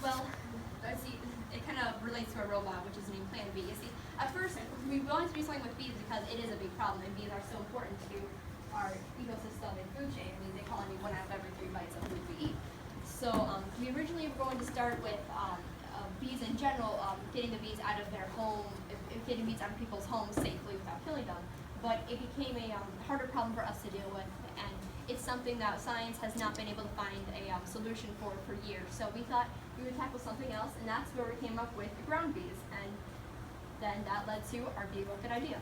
Well, see, it kind of relates to a robot, which is named Plan B. You see, at first, we wanted to do something with bees because it is a big problem, and bees are so important to our ecosystem and food chain. I mean, they pollinate 1 out of every 3 bites of food we eat. So we originally were going to start with bees in general, getting the bees out of their home, getting bees out of people's homes safely without killing them. But it became a harder problem for us to deal with, and it's something that science has not been able to find a solution for years. So we thought we would tackle something else, and that's where we came up with ground bees, and then that led to our Bee Rocket idea.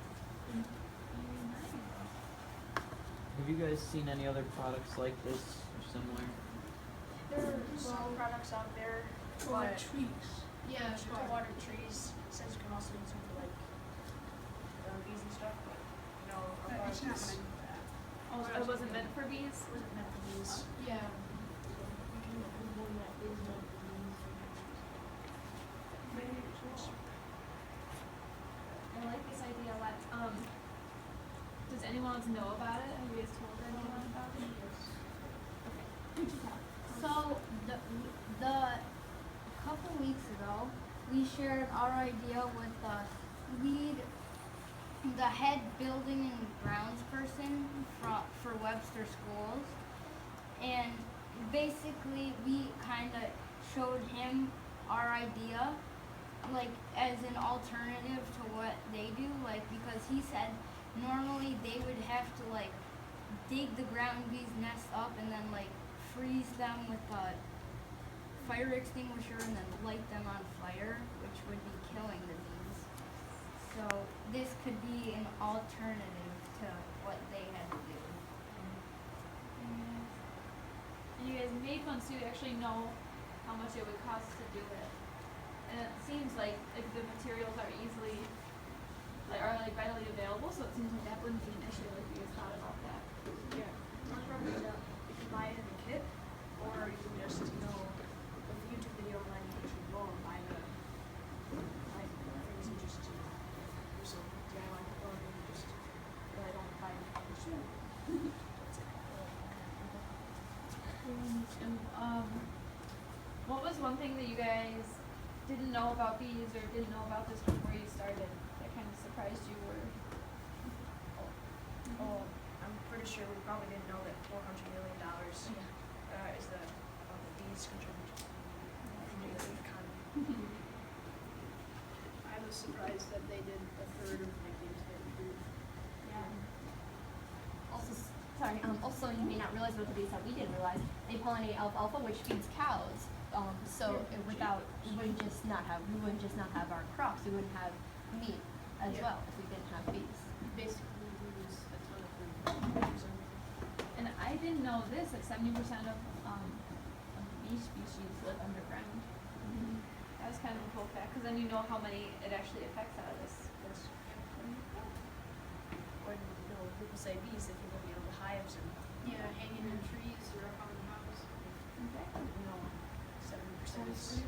Have you guys seen any other products like this or similar? There are some products out there, Or but trees. yeah, to water trees. It says you can also use them for like bees and stuff, but no, our It's product not is- meant for that. Oh, so it wasn't meant for bees? It wasn't meant for bees. Yeah. I like this idea a lot. Does anyone else know about it? Have you guys told anyone about it? Okay. So the couple weeks ago, we shared our idea with the head building and grounds person for Webster Schools, and basically we kind of showed him our idea, like as an alternative to what they do, like because he said normally they would have to like dig the ground bees nest up and then like freeze them with a fire extinguisher and then light them on fire, which would be killing the bees. So this could be an alternative to what they had to do. And you guys made one so you actually know how much it would cost to do it. And it seems like if the materials are easily, are readily available, so it seems like that wouldn't be an issue if you guys thought about that. Yeah. You can buy it in a kit, or you can just, with the YouTube video online, you can actually go and buy the things and just do some DIY or just really don't buy it. That's it. And what was one thing that you guys didn't know about bees or didn't know about this before you started that kind of surprised you or? Oh, I'm pretty sure we probably didn't know that $400 million is the bees contribute to the economy. I was surprised that they did a third of my entire food. Yeah. Also, you may not realize what the bees that we didn't realize. They pollinate alfalfa, which feeds cows. We wouldn't just not have our crops. We wouldn't have meat as well if we didn't have bees. Basically, we lose a ton of food. And I didn't know this, that 70% of bee species live underground. That was kind of a cool fact, because then you know how many it actually affects out of this. When people say bees, they think of the hives and Yeah, hanging in trees or up on the house. Exactly. 70% is